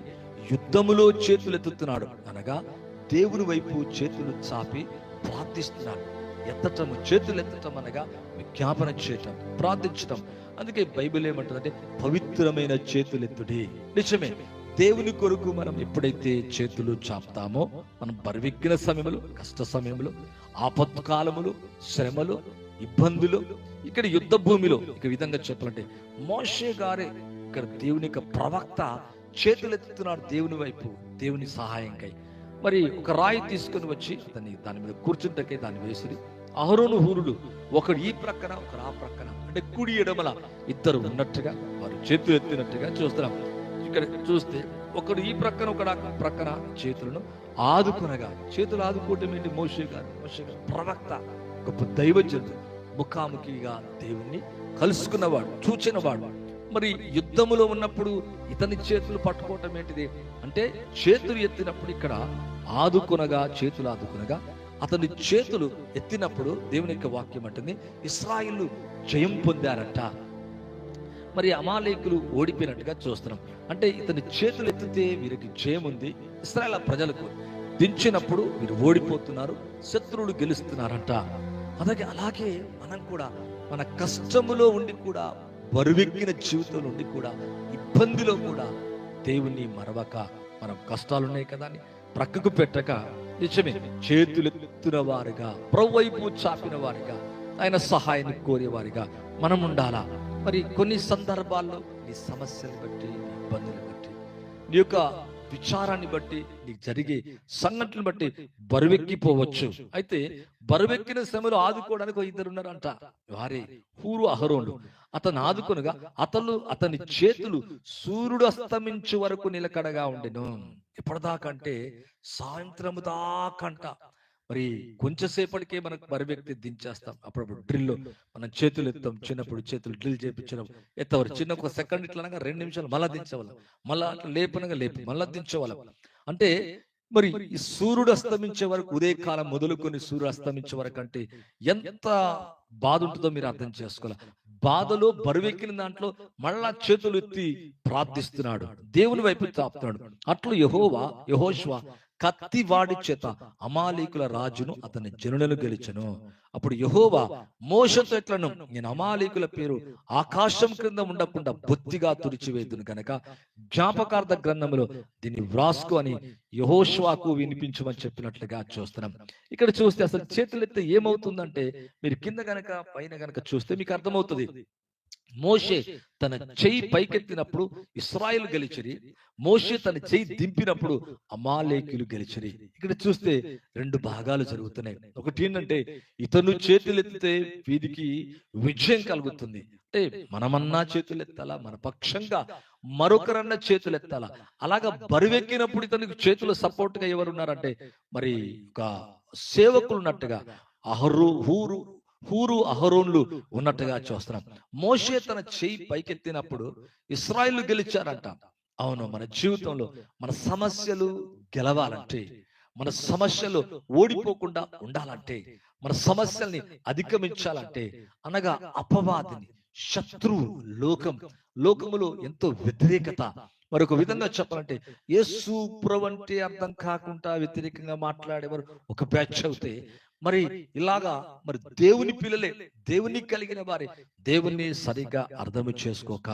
యుద్ధములో చేతులు ఎత్తుతున్నాడు అనగా దేవుని వైపు చేతులు చాపి ప్రార్థిస్తున్నాడు. చేతులు ఎత్తటం అనగా విజ్ఞాపన చేయటం, ప్రార్థించటం. అందుకే బైబిల్ ఏమంటుందంటే పవిత్రమైన చేతులెత్తుడి. నిజమే, దేవుని కొరకు మనం ఎప్పుడైతే చేతులు చాపుతామో, మనం బరువెక్కిన సమయంలో, కష్ట సమయంలో, ఆపత్కాలములు, శ్రమలు, ఇబ్బందులు, ఇక్కడ యుద్ధ భూమిలో, ఇక విధంగా చెప్పాలంటే మోషే గారే ఇక్కడ దేవుని యొక్క ప్రవక్త చేతులెత్తుతున్నాడు దేవుని వైపు, దేవుని సహాయంకై. మరి ఒక రాయి తీసుకుని వచ్చి దాని మీద కూర్చుంటకే దాన్ని వేసిరి. అహరోను హూరులు ఒకడు ఈ ప్రక్కన ఒకరు ఆ ప్రక్కన, అంటే కుడి ఎడమల ఇద్దరు ఉన్నట్టుగా వారు చేతులు ఎత్తినట్టుగా చూస్తున్నాం. ఇక్కడ చూస్తే ఒకడు ఈ ప్రక్కన ఒకడు ఆ ప్రక్కన చేతులను ఆదుకునగా, చేతులు ఆదుకోవటం ఏంటి? మోషే గారు ప్రవక్త, గొప్ప దైవజనుడు, ముఖాముఖిగా దేవుణ్ణి కలుసుకున్నవాడు, చూచినవాడు. మరి యుద్ధములో ఉన్నప్పుడు ఇతని చేతులు పట్టుకోవటం ఏంటిది అంటే, చేతులు ఎత్తినప్పుడు ఇక్కడ ఆదుకునగా, చేతులు ఆదుకునగా, అతని చేతులు ఎత్తినప్పుడు దేవుని యొక్క వాక్యం అంటుంది ఇశ్రాయేలు జయం పొందారట. మరి అమాలేకులు ఓడిపోయినట్టుగా చూస్తున్నాం. అంటే ఇతని చేతులు ఎత్తితే వీరికి జయం ఉంది, ఇశ్రాయేలు ప్రజలకు దించినప్పుడు వీరు ఓడిపోతున్నారు, శత్రువులు గెలుస్తున్నారంట. అలాగే మనం కూడా మన కష్టములో ఉండి కూడా, బరువెక్కిన జీవితంలో ఉండి కూడా, ఇబ్బందిలో కూడా దేవుణ్ణి మరవక, మనం కష్టాలున్నాయి కదా అని ప్రక్కకు పెట్టక, నిజమే చేతులెత్తున వారుగా, ప్రభు వైపు చాపిన వారుగా, ఆయన సహాయాన్ని కోరేవారిగా మనం ఉండాలా. మరి కొన్ని సందర్భాల్లో నీ సమస్యలు బట్టి, నీ ఇబ్బందులు బట్టి, నీ యొక్క విచారాన్ని బట్టి, నీకు జరిగే సంఘటనలు బట్టి బరువెక్కిపోవచ్చు. అయితే బరువెక్కిన శ్రమలు ఆదుకోవడానికి ఇద్దరు ఉన్నారంట. వారే హూరు అహరోను. అతను ఆదుకొనగా అతని చేతులు సూర్యుడు అస్తమించే వరకు నిలకడగా ఉండెను. ఎప్పటిదాకంటే సాయంత్రము దాకంట. మరి కొంచెంసేపటికే మనకు బరువెక్కి దించేస్తాం. అప్పుడప్పుడు డ్రిల్లో మనం చేతులు ఎత్తాం. చిన్నప్పుడు చేతులు డ్రిల్ చేయించడం ఎత్తవారు. చిన్న ఒక సెకండ్ ఇట్లా 2 నిమిషాలు మళ్ళా దించేవాళ్ళం. మళ్ళా లేపనగా మళ్ళా దించేవాళ్ళం. అంటే మరి ఈ సూర్యుడు అస్తమించే వరకు, ఉదయకాలం మొదలుకొని సూర్యుడు అస్తమించే వరకు అంటే ఎంత బాధ ఉంటుందో మీరు అర్థం చేసుకోవాలి. బాధలో బరువెక్కిన దాంట్లో మళ్ళా చేతులు ఎత్తి ప్రార్థిస్తున్నాడు, దేవుని వైపు తాపుతున్నాడు. అట్లు యెహోషువ కత్తి వాడి చేత అమాలీకుల రాజును అతని జనులను గెలిచెను. అప్పుడు యెహోవా మోషేతో ఇట్లను, నేను అమాలీకుల పేరు ఆకాశం క్రింద ఉండకుండా బొత్తిగా తుడిచివేదును గనక జ్ఞాపకార్థ గ్రంథములో దీన్ని వ్రాసుకో అని యెహోషువకు వినిపించమని చెప్పినట్లుగా చూస్తున్నాం. ఇక్కడ చూస్తే అసలు చేతులెత్తే ఏమవుతుందంటే, మీరు కింద గనక పైన గనక చూస్తే మీకు అర్థమవుతుంది. మోషే తన చెయ్యి పైకెత్తినప్పుడు ఇశ్రాయేలు గెలిచిరి. మోషే తన చెయ్యి దింపినప్పుడు అమాలేకీయులు గెలిచిరి. ఇక్కడ చూస్తే 2 భాగాలు జరుగుతున్నాయి. ఒకటి ఏంటంటే, ఇతను చేతులెత్తితే వీరికి విజయం కలుగుతుంది. అంటే మనమన్నా చేతులెత్తాలా, మన పక్షంగా మరొకరన్నా చేతులెత్తాలా. అలాగా బరువెక్కినప్పుడు ఇతనికి చేతులు సపోర్ట్ గా ఎవరున్నారంటే, మరి ఒక సేవకులు ఉన్నట్టుగా హూరు అహరోన్లు ఉన్నట్టుగా చూస్తున్నాం. మోషే తన చెయ్యి పైకెత్తినప్పుడు ఇశ్రాయేలు గెలిచారంట. అవును, మన జీవితంలో మన సమస్యలు గెలవాలంటే, మన సమస్యలు ఓడిపోకుండా ఉండాలంటే, మన సమస్యల్ని అధిగమించాలంటే, అనగా అపవాదిని, శత్రువు, లోకములో ఎంతో వ్యతిరేకత. మరొక విధంగా చెప్పాలంటే, యేసు ప్రభువు అంటే అర్థం కాకుండా వ్యతిరేకంగా మాట్లాడేవారు ఒక బ్యాచ్ అవుతే, మరి ఇలాగా మరి దేవుని పిల్లలే, దేవుని కలిగిన వారి దేవుణ్ణి సరిగా అర్థం చేసుకోక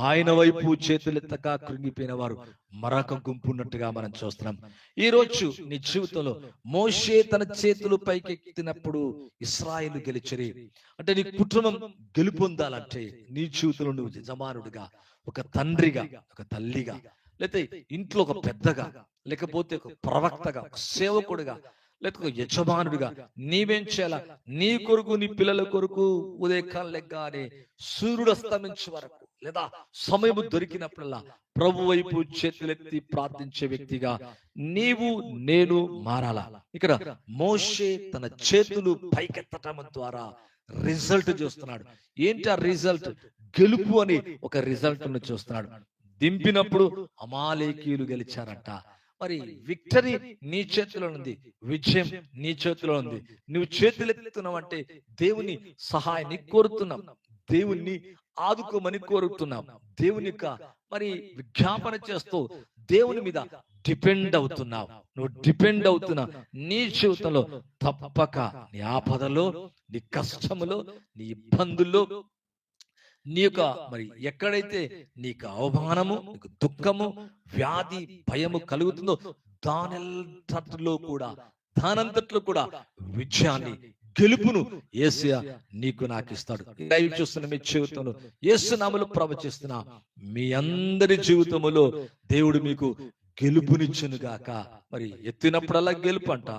ఆయన వైపు చేతులెత్తక కృంగిపోయిన వారు మరొక గుంపు ఉన్నట్టుగా మనం చూస్తున్నాం. ఈ రోజు నీ జీవితంలో మోషే తన చేతులు పైకెత్తినప్పుడు ఇశ్రాయేలు గెలిచిరి. అంటే నీ కుటుంబం గెలుపొందాలంటే, నీ జీవితంలో నువ్వు యజమానుడిగా, ఒక తండ్రిగా, ఒక తల్లిగా, లేకపోతే ఇంట్లో ఒక పెద్దగా, లేకపోతే ఒక ప్రవక్తగా, ఒక సేవకుడిగా, లేకపోతే యజమానుడిగా నీవేం చేయాలా? నీ కొరకు, నీ పిల్లల కొరకు ఉదయకాలం లెగ్గానే సూర్యుడు అస్తమించే వరకు, లేదా సమయం దొరికినప్పుడల్లా ప్రభు వైపు చేతులెత్తి ప్రార్థించే వ్యక్తిగా నేను మారాలా. ఇక్కడ మోషే తన చేతులు పైకెత్తటం ద్వారా రిజల్ట్ చూస్తున్నాడు. ఏంటి ఆ రిజల్ట్? గెలుపు అని ఒక రిజల్ట్ చూస్తున్నాడు. దింపినప్పుడు అమాలేకీయులు గెలిచారంట. మరి విక్టరీ నీ చేతిలో ఉంది, విజయం నీ చేతిలో ఉంది. నువ్వు చేతులెత్తుతున్నావు అంటే దేవుని సహాయాన్ని కోరుతున్నాం, దేవుణ్ణి ఆదుకోమని కోరుతున్నాం, దేవుని మరి విజ్ఞాపన చేస్తూ దేవుని మీద డిపెండ్ అవుతున్నావు. నువ్వు డిపెండ్ అవుతున్నా నీ జీవితంలో తప్పక నీ ఆపదలో, నీ కష్టములో, నీ ఇబ్బందుల్లో, నీ యొక్క మరి ఎక్కడైతే నీకు అవమానము, నీకు దుఃఖము, వ్యాధి, భయము కలుగుతుందో దానంతట్లో కూడా విజయాన్ని, గెలుపును యేసయ్య నీకు నాకు ఇస్తాడు. లైవ్ చూస్తున్న మీ జీవితంలో యేసు నామములో ప్రవచిస్తున్నా, మీ అందరి జీవితములో దేవుడు మీకు గెలుపునిచ్చును గాక. మరి ఎత్తినప్పుడల్లా గెలుపు అంట,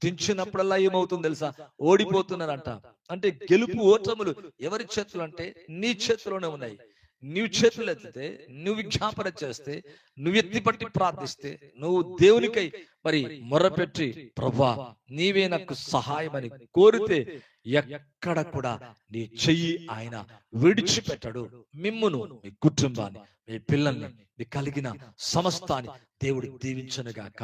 దించినప్పుడల్లా ఏమవుతుంది తెలుసా? ఓడిపోతున్నారంట. అంటే గెలుపు ఓటములు ఎవరి చేతులు అంటే నీ చేతిలోనే ఉన్నాయి. నువ్వు చేతులు ఎత్తితే, నువ్వు విజ్ఞాపన చేస్తే, నువ్వు ఎత్తిపట్టి ప్రార్థిస్తే, నువ్వు దేవునికై మరి మొరపెట్టి ప్రభువా నీవే నాకు సహాయం అని కోరితే, ఎక్కడ కూడా నీ చెయ్యి ఆయన విడిచిపెట్టడు. మిమ్మును, మీ కుటుంబాన్ని, మీ పిల్లల్ని, మీ కలిగిన సమస్తాన్ని దేవుడు దీవించనుగాక.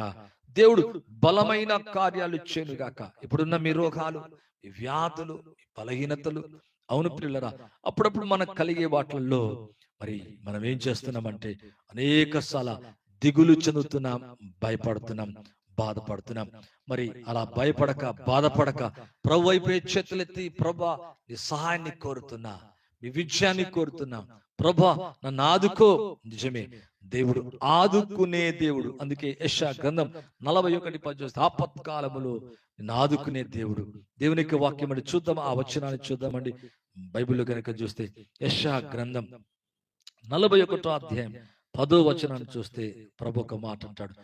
దేవుడు బలమైన కార్యాలు చేయనుగాక. ఇప్పుడున్న మీ రోగాలు, మీ వ్యాధులు, మీ బలహీనతలు, అవును పిల్లరా, అప్పుడప్పుడు మనకు కలిగే వాటిల్లో మరి మనం ఏం చేస్తున్నామంటే అనేక సార్లు దిగులు చెందుతున్నాం, భయపడుతున్నాం, బాధపడుతున్నాం. మరి అలా భయపడక, బాధపడక ప్రభు వైపే చేతులెత్తి, ప్రభా నీ సహాయాన్ని కోరుతున్నా, మీ విజయాన్ని కోరుతున్నా, ప్రభా నన్ను ఆదుకో. నిజమే, దేవుడు ఆదుకునే దేవుడు. అందుకే యెషయా గ్రంథం 41:10 చూస్తే ఆపత్కాలములో నిన్ను ఆదుకునే దేవుడు. దేవుని యొక్క వాక్యం అండి, చూద్దాం ఆ వచనాన్ని చూద్దామండి. బైబిల్లో కనుక చూస్తే యెషయా గ్రంథం 41 అధ్యాయం 10 వచనాన్ని చూస్తే ప్రభు ఒక మాట అంటాడు,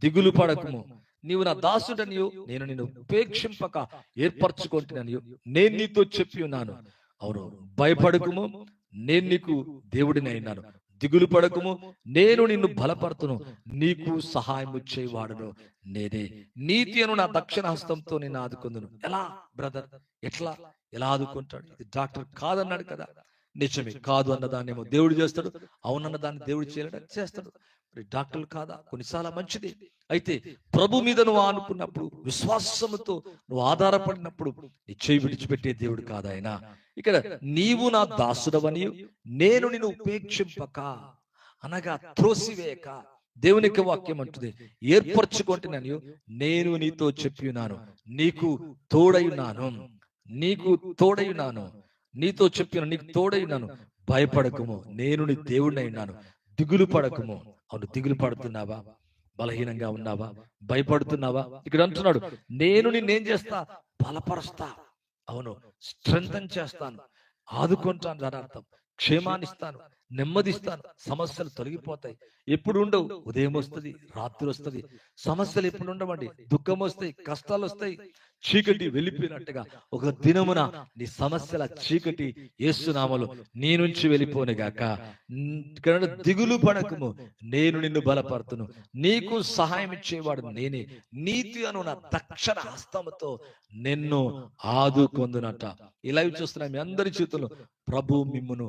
దిగులు పడకము, నీవు నా దాసుడనియు నేను నిన్ను ఉపేక్షింపక ఏర్పరచుకుంటున్నాను, నేను నీతో చెప్పి ఉన్నాను. అవును, భయపడకుము, నేను నీకు దేవుడిని అయినాను. దిగులు పడకుము, నేను నిన్ను బలపడుతును, నీకు సహాయము చేయవాడును నేనే. నీతి అను నా దక్షిణ హస్తంతో నేను ఆదుకుందును. ఎలా బ్రదర్, ఎలా ఆదుకుంటాడు? ఇది డాక్టర్ కాదన్నాడు కదా. నిజమే, కాదు అన్నదాన్నేమో దేవుడు చేస్తాడు, అవునన్న దాన్ని దేవుడు చేస్తాడు. మరి డాక్టర్లు కాదా? కొన్నిసార్లు మంచిది. అయితే ప్రభు మీద నువ్వు ఆనుకున్నప్పుడు, విశ్వాసముతో నువ్వు ఆధారపడినప్పుడు నీ చేయి విడిచిపెట్టే దేవుడు కాదు ఆయన. ఇక్కడ నీవు నా దాసుడవని నేను నిన్ను ఉపేక్షింపక, అనగా త్రోసివేయక, దేవునికి వాక్యం అంటుంది, ఏర్పరచుకుంటున్నాను, నేను నీతో చెప్పి ఉన్నాను, నీకు తోడైనాను, నీతో చెప్పిన, నీకు తోడైనాను, భయపడకము, నేను నీ దేవుడిని అయినాను, దిగులు పడకము. అవును, దిగులు పడుతున్నావా? బలహీనంగా ఉన్నావా? భయపడుతున్నావా? ఇక్కడ అంటున్నాడు, నేను నిన్నేం చేస్తా? బలపరుస్తా. అవును, స్ట్రెంథన్ చేస్తాను, ఆదుకుంటాను. దాని అర్థం క్షేమాన్నిస్తాను, నెమ్మదిస్తాను. సమస్యలు తొలగిపోతాయి. ఎప్పుడు ఉండవు, ఉదయం వస్తుంది, రాత్రి వస్తుంది. సమస్యలు ఎప్పుడు ఉండవండి. దుఃఖం వస్తాయి, కష్టాలు వస్తాయి. చీకటి వెళ్ళిపోయినట్టుగా ఒక దినమున నీ సమస్యల చీకటి యేసు నామములో నీ నుంచి వెళ్ళిపోను గాక. దిగులు పడకము, నేను నిన్ను బలపడుతును, నీకు సహాయం ఇచ్చేవాడు నేనే. నీతి అను నా దక్షిణ హస్తముతో నిన్ను ఆదుకొందునట. ఈ లైవ్ చూస్తున్నా మీ అందరి చేతుల్లో ప్రభు మిమ్మును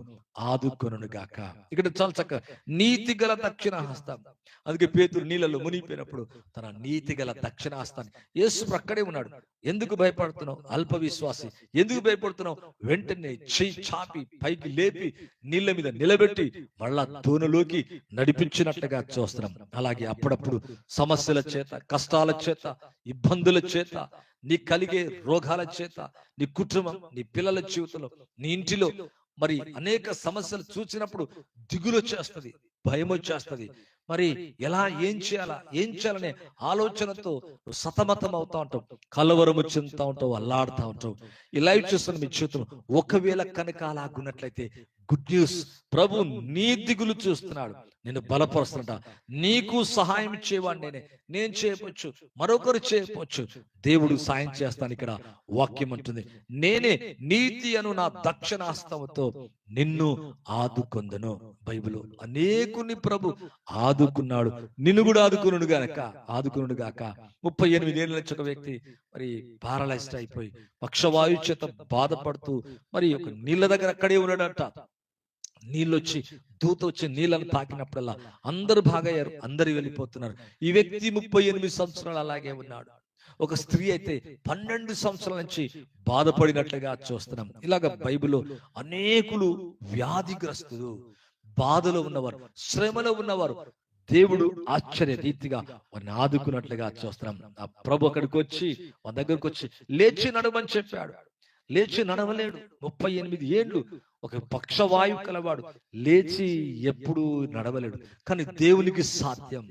ఆదుకొనును గాక. ఇక్కడ చాలా చక్కగా నీతి గల దక్షిణ హస్తం. అందుకే పేతురు నీళ్ళలో మునిగిపోయినప్పుడు తన నీతి గల దక్షిణ హస్తాన్ని, యేసు ప్రక్కడే ఉన్నాడు. ఎందుకు భయపడుతున్నావు అల్ప విశ్వాసి? ఎందుకు భయపడుతున్నావు? వెంటనే చెయ్యి చాపి పైకి లేపి నీళ్ళ మీద నిలబెట్టి మళ్ళా దోణిలోకి నడిపించినట్టుగా చూస్తున్నాం. అలాగే అప్పుడప్పుడు సమస్యల చేత, కష్టాల చేత, ఇబ్బందుల చేత, నీ కలిగే రోగాల చేత, నీ కుటుంబం, నీ పిల్లల జీవితంలో, నీ ఇంటిలో మరి అనేక సమస్యలు చూసినప్పుడు దిగులు వచ్చేస్తుంది, భయం వచ్చేస్తుంది. మరి ఏం చేయాలనే ఆలోచనతో సతమతం అవుతా ఉంటావు, కలవరము చెందుతా ఉంటావు, అల్లాడుతూ ఉంటావు. ఈ లైవ్ చూస్తున్న మీ చేతులు ఒకవేళ కనుక అలాగున్నట్లయితే గుడ్ న్యూస్, ప్రభు నీ దిగులు చూస్తున్నాడు, నేను బలపరుస్తున్నట. నీకు సహాయం ఇచ్చేవాడిని నేను చేయవచ్చు, మరొకరు చేయవచ్చు, దేవుడు సాయం చేస్తాను. ఇక్కడ వాక్యం అంటుంది, నేనే నీతి అను నా దక్షిణ హస్తముతో నిన్ను ఆదుకొందును. బైబిల్ అనేకుని ప్రభు ఆదుకున్నాడు, నిన్ను కూడా ఆదుకునుడు గాక. 38 ఏళ్ళ నుంచి ఒక వ్యక్తి మరి పారలైజ్డ్ అయిపోయి పక్షవాయు చేత బాధపడుతూ మరి ఒక నీళ్ళ దగ్గర అక్కడే ఉన్నాడంట. నీళ్ళొచ్చి దూత వచ్చి నీళ్ళను తాకినప్పుడల్లా అందరూ బాగయ్యారు, అందరు వెళ్ళిపోతున్నారు. ఈ వ్యక్తి 38 సంవత్సరాలు అలాగే ఉన్నాడు. ఒక స్త్రీ అయితే 12 సంవత్సరాల నుంచి బాధపడినట్లుగా చూస్తున్నాం. ఇలాగ బైబిల్లో అనేకులు వ్యాధిగ్రస్తులు, బాధలో ఉన్నవారు, శ్రమలో ఉన్నవారు దేవుడు ఆశ్చర్య రీతిగా వారిని ఆదుకున్నట్లుగా చూస్తున్నాం. ఆ ప్రభు అక్కడికి వచ్చి వాళ్ళ దగ్గరకు వచ్చి లేచి నడవని చెప్పాడు. లేచి నడవలేడు. 38 ఏళ్ళు ఒక పక్షవాయువు కలవాడు, లేచి ఎప్పుడు నడవలేడు. కానీ దేవునికి సాధ్యం,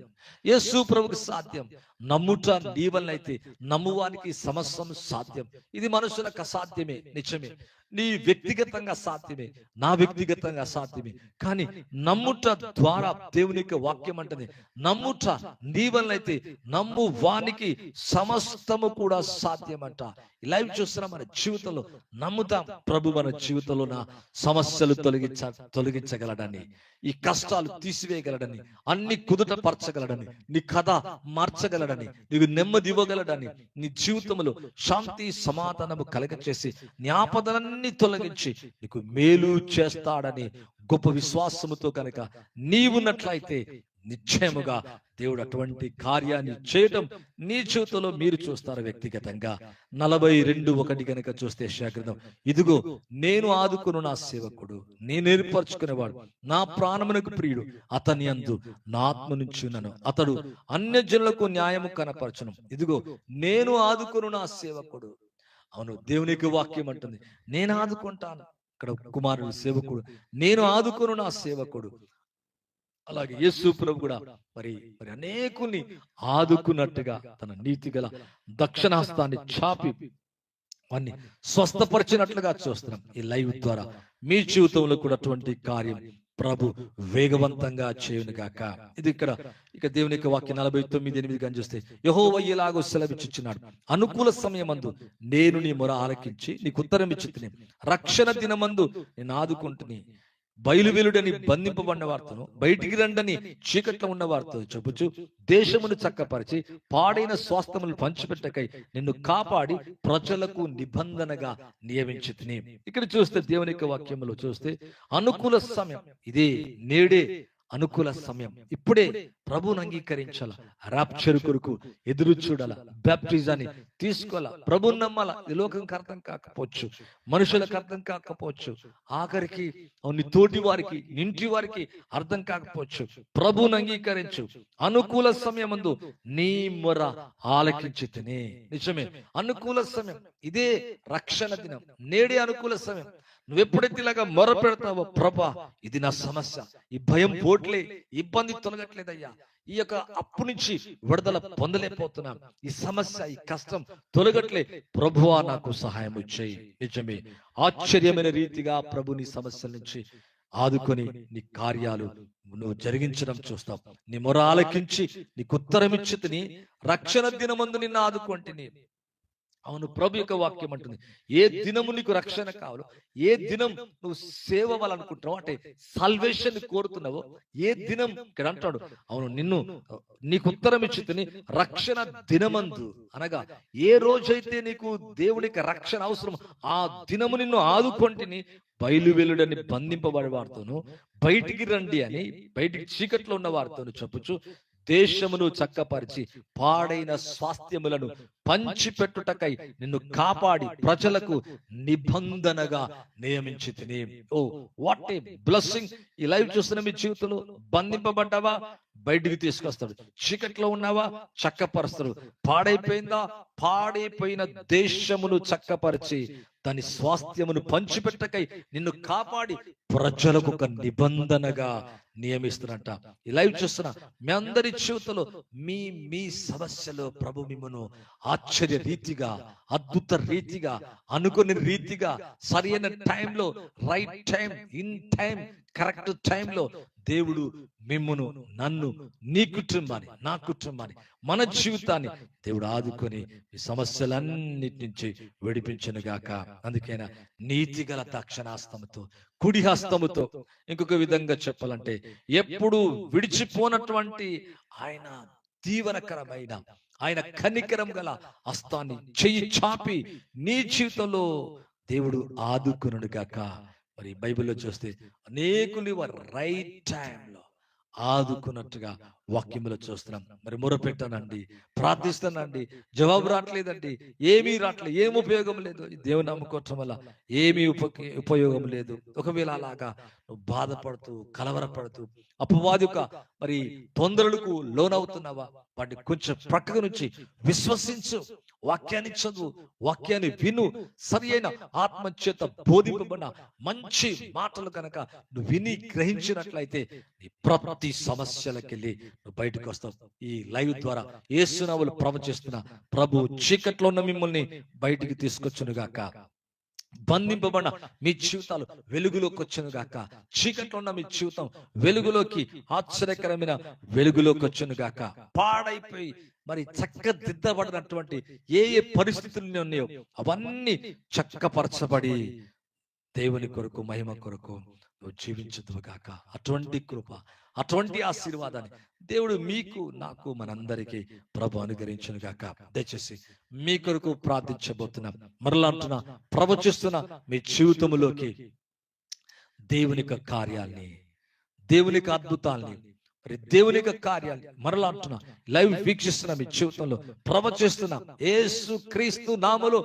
యేసు ప్రభుకి సాధ్యం. నమ్ముట నీ వలన అయితే నమ్మువానికి సమస్తం సాధ్యం. ఇది మనుషులకు అసాధ్యమే, నిజమే. నీ వ్యక్తిగతంగా సాధ్యమే, నా వ్యక్తిగతంగా సాధ్యమే. కానీ నమ్ముట ద్వారా దేవుని యొక్క వాక్యం అంటది, నమ్ముట నీ వలన అయితే నమ్ము వానికి సమస్తము కూడా సాధ్యమంట. లైవ్ చూస్తున్నా మన జీవితంలో నమ్ముతాం, ప్రభు మన జీవితంలో నా సమస్యలు తొలగించగలడని, ఈ కష్టాలు తీసివేయగలడని, అన్ని కుదుట పరచగలడని, నీ కథ మార్చగలడని, నీకు నెమ్మది ఇవ్వగలడని, నీ జీవితంలో శాంతి సమాధానము కలగచేసి నీ ఆపదలన్నీ తొలగించి నీకు మేలు చేస్తాడని గొప్ప విశ్వాసముతో కనుక నీవున్నట్లయితే నిశ్చయముగా దేవుడు అటువంటి కార్యాన్ని చేయటం నీ జీవితంలో మీరు చూస్తారు వ్యక్తిగతంగా. 42:1 కనుక చూస్తే గ్రంథం, ఇదిగో నేను ఆదుకును నా సేవకుడు, నేను ఏర్పరచుకునేవాడు, నా ప్రాణమునకు ప్రియుడు, అతని యందు నా ఆత్మ నుంచి ఉన్నాను, అతడు అన్యజనులకు న్యాయము కనపరచును. ఇదిగో నేను ఆదుకును నా సేవకుడు. అవును, దేవునికి వాక్యం అంటుంది, నేను ఆదుకుంటాను. ఇక్కడ కుమారుడు సేవకుడు, నేను ఆదుకును నా సేవకుడు. అలాగే యేసు ప్రభు కూడా మరి మరి అనేకుల్ని ఆదుకున్నట్టుగా తన నీతి గల దక్షిణాస్తాన్ని చాపి వాన్ని స్వస్థపరిచినట్లుగా చూస్తున్నాం. ఈ లైవ్ ద్వారా మీ జీవితంలో కూడా అటువంటి కార్యం ప్రభు వేగవంతంగా చేయును గాక. ఇది ఇక దేవుని యొక్క వాక్యం 49:8 కానీ చూస్తే, యెహోవా ఇలాగూ సెలవిచ్చుచున్నాడు, అనుకూల సమయమందు నేను నీ మొర ఆలకించి నీకు ఉత్తరం ఇచ్చితిని, రక్షణ దినమందు నేను ఆదుకుంటుని, బయలువెలుడని బంధింపబడిన వార్తను బయటికి రండని చీకట్లో ఉన్న వార్త చెప్పుచు దేశమును చక్కపరిచి పాడైన స్వాస్థ్యములు పంచిపెట్టకై నిన్ను కాపాడి ప్రజలకు నిబంధనగా నియమించితిని. ఇక్కడ చూస్తే దేవుని యొక్క వాక్యములో చూస్తే అనుకూల సమయం ఇదే, నేడే అనుకూల సమయం, ఇప్పుడే ప్రభువును అంగీకరించాల, రాప్చర్ కొరకు ఎదురు చూడాల, బాప్టిజాన్ని తీసుకోవాలా, ప్రభువుని నమ్మాల. ఈ లోకంకి అర్థం కాకపోవచ్చు, మనుషులకు అర్థం కాకపోవచ్చు, ఆఖరికి నీ తోటి వారికి ఇంటి వారికి అర్థం కాకపోవచ్చు. ప్రభువును అంగీకరించు. అనుకూల సమయమందు నీ మొర ఆలకించితిని. నిజమే, అనుకూల సమయం ఇదే, రక్షణ దినం, నేడే అనుకూల సమయం. నువ్వెప్పుడైతే ఇలాగా మొర పెడతావో, ప్రభా ఇది నా సమస్య, ఈ భయం పోట్లే, ఇబ్బంది తొలగట్లేదయ్యా, ఈ యొక్క అప్పు నుంచి విడుదల పొందలేకపోతున్నా, ఈ సమస్య ఈ కష్టం తొలగట్లే, ప్రభువా నాకు సహాయం చేయి. నిజమే, ఆశ్చర్యమైన రీతిగా ప్రభు నీ సమస్యల నుంచి ఆదుకొని నీ కార్యాలు నువ్వు జరిగించడం చూస్తావు. నీ మొర ఆలకించి నీకు ఉత్తరం ఇచ్చితిని, రక్షణ దినమందు నిన్ను ఆదుకుంటుని. అవును, ప్రభు యొక్క వాక్యం అంటుంది, ఏ దినము నీకు రక్షణ కావాలో, ఏ దినం నువ్వు సేవ అవ్వాలనుకుంటున్నావు, అంటే సాల్వేషన్ కోరుతున్నావో, ఏ దినం ఇక్కడ అంటాడు, అవును నీకు ఉత్తరం ఇచ్చితిని రక్షణ దినమందు, అనగా ఏ రోజైతే నీకు దేవునికి రక్షణ అవసరం ఆ దినము నిన్ను ఆదుకొంటిని, బయలువెలుడని బంధింపబడే వారితోను బయటికి రండి అని బయటికి చీకట్లో ఉన్న వారితోను చెప్పుచు దేశమును చక్కపరిచి పాడైన స్వాస్థ్యములను పంచిపెట్టుటకై నిన్ను కాపాడి ప్రజలకు నిబంధనగా నియమించితిని. Oh what a blessing! ఈ లైవ్ చూస్తున్న మీ జీవితంలో బంధింపబడ్డావా, బయటికి తీసుకొస్తాడు. చీకట్లో ఉన్నావా, చక్కపరుస్తాడు. పాడైపోయిన దేశమును చక్కపరిచి దాని స్వాస్థ్యమును పంచిపెట్టకై నిన్ను కాపాడి ప్రజలకు ఒక నిబంధనగా నియమిస్తున్నట్ట. ఈ లైవ్ చూస్తున్నా మీ అందరి జీవితంలో మీ సమస్యలో ప్రభు మిమ్మను ఆశ్చర్య రీతిగా, అద్భుత రీతిగా, అనుకునే రీతిగా, సరైన టైంలో, right time, in time, correct టైంలో దేవుడు మిమ్మును, నన్ను, నీ కుటుంబాన్ని, నా కుటుంబాన్ని, మన జీవితాన్ని దేవుడు ఆదుకొని ఈ సమస్యలన్నిటి నుంచి విడిపించను గాక. అందుకైనా నీతి గల దక్షిణాస్తముతో, కుడి హస్తముతో, ఇంకొక విధంగా చెప్పాలంటే ఎప్పుడు విడిచిపోనటువంటి ఆయన దీవనకరమైన, ఆయన కనికరం గల హస్తాన్ని చెయ్యి చాపి నీ జీవితంలో దేవుడు ఆదుకునుడు గాక. మరి బైబిల్లో చూస్తే అనేకులు రైట్ టైంలో ఆదుకున్నట్టుగా వాక్యంలో చూస్తున్నాం. మరి మొరపెట్టానండి, ప్రార్థిస్తానండి, జవాబు రావట్లేదండి, ఏమీ రావట్లేదు, ఏం ఉపయోగం లేదు, దేవుని నమ్ముకోవటం వల్ల ఏమీ ఉపయోగం లేదు. ఒకవేళ అలాగా నువ్వు బాధపడుతూ, కలవరపడుతూ, అపవాది యొక్క మరి తొందరలకు లోనవుతున్నావా, వాటిని కొంచెం ప్రక్కన నుంచి విశ్వసించు, వాక్యాన్ని చదువు, వాక్యాన్ని విను, సరి అయిన ఆత్మచేత బోధింపబడిన మంచి మాటలు కనుక నువ్వు విని గ్రహించినట్లయితే నీ ప్రతి సమస్యలకెళ్ళి నువ్వు బయటకు వస్తావు. ఈ లైవ్ ద్వారా యేసు నామములో ప్రవచిస్తున్న ప్రభు చీకట్లో ఉన్న మిమ్మల్ని బయటికి తీసుకొచ్చును గాక. బంధింపబడిన మీ జీవితాలు వెలుగులోకి వచ్చును గాక. చీకట్లో ఉన్న మీ జీవితం వెలుగులోకి, ఆశ్చర్యకరమైన వెలుగులోకి వచ్చును గాక. పాడైపోయి మరి చక్కదిద్దబడినటువంటి ఏ పరిస్థితులు ఉన్నాయో అవన్నీ చక్కపరచబడి దేవుని కొరకు, మహిమ కొరకు నువ్వు జీవించదువు గాక. అటువంటి కృప, అటువంటి ఆశీర్వాదాన్ని దేవుడు మీకు, నాకు, మనందరికీ ప్రభు అనుగ్రహించును గాక. దయచేసి మీ కొరకు ప్రార్థించబోతున్నా. మరలా అంటున్నా, ప్రవచిస్తున్నా, మీ జీవితంలోకి దేవుని యొక్క కార్యాల్ని, దేవుని యొక్క అద్భుతాల్ని, మరి దేవుని యొక్క కార్యాలు మరలా అంటున్నా, లైవ్ వీక్షిస్తున్నా మీ జీవితంలో ప్రవచిస్తున్నా, యేసు క్రీస్తు నామములో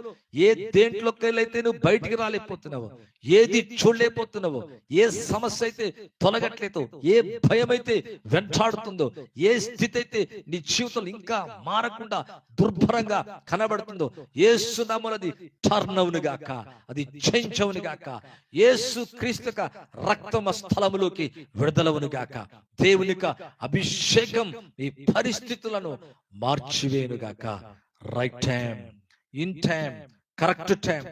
ఏ దేంట్లోకెళ్ళైతే నువ్వు బయటికి రాలేకపోతున్నావో, ఏది చూడలేకపోతున్నావో, ఏ సమస్య అయితే తొలగట్లేదో, ఏ భయం అయితే వెంటాడుతుందో, ఏ స్థితి అయితే నీ జీవితంలో ఇంకా మారకుండా దుర్భరంగా కనబడుతుందో, యేసు నామములో అది టర్న్ అవును గాక, అది చేంజ్ అవును గాక. యేసు క్రీస్తు రక్తమ స్థలములోకి విడుదలవును గాక. దేవుని యొక్క అభిషేకం ఈ పరిస్థితులను మార్చివేయునుగాక. Right time, in time, correct time